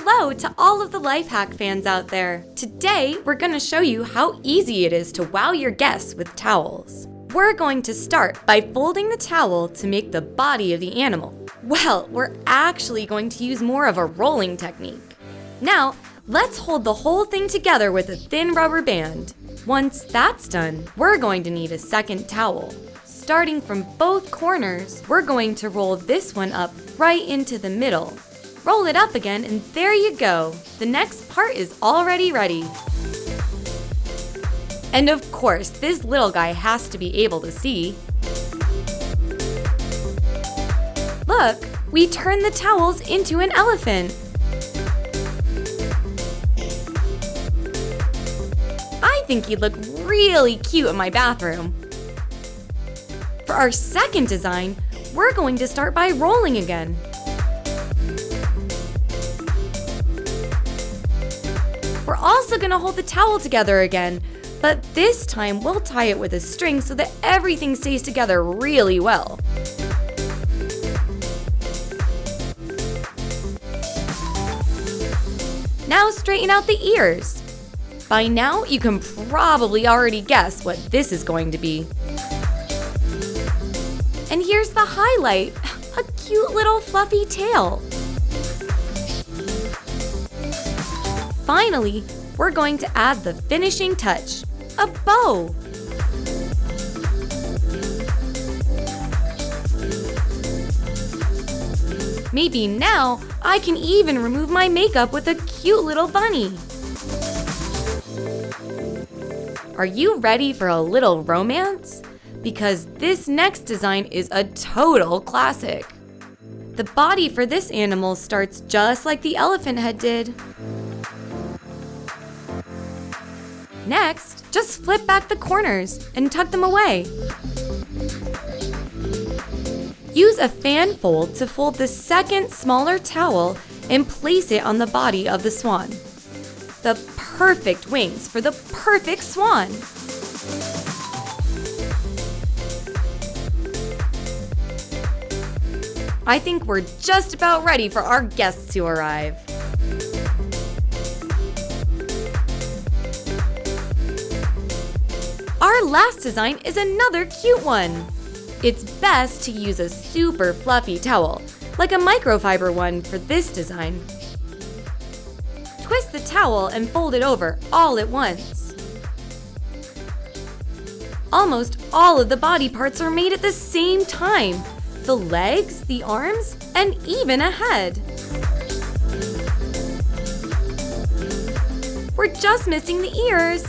Hello to all of the life hack fans out there. Today, we're going to show you how easy it is to wow your guests with towels. We're going to start by folding the towel to make the body of the animal. Well, we're actually going to use more of a rolling technique. Now, let's hold the whole thing together with a thin rubber band. Once that's done, we're going to need a second towel. Starting from both corners, we're going to roll this one up right into the middle. Roll it up again, and there you go. The next part is already ready. And of course, this little guy has to be able to see. Look, we turned the towels into an elephant. I think he'd look really cute in my bathroom. For our second design, we're going to start by rolling again. We're also going to hold the towel together again, but this time we'll tie it with a string so that everything stays together really well. Now straighten out the ears. By now, you can probably already guess what this is going to be. And here's the highlight, a cute little fluffy tail. Finally, we're going to add the finishing touch, a bow. Maybe now I can even remove my makeup with a cute little bunny. Are you ready for a little romance? Because this next design is a total classic. The body for this animal starts just like the elephant head did. Next, just flip back the corners and tuck them away. Use a fan fold to fold the second smaller towel and place it on the body of the swan. The perfect wings for the perfect swan. I think we're just about ready for our guests to arrive. Our last design is another cute one. It's best to use a super fluffy towel, like a microfiber one for this design. Twist the towel and fold it over all at once. Almost all of the body parts are made at the same time. The legs, the arms, and even a head. We're just missing the ears.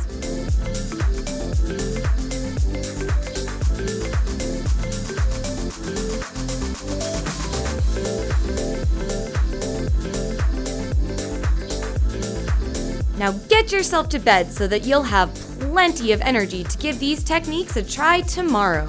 Now get yourself to bed so that you'll have plenty of energy to give these techniques a try tomorrow.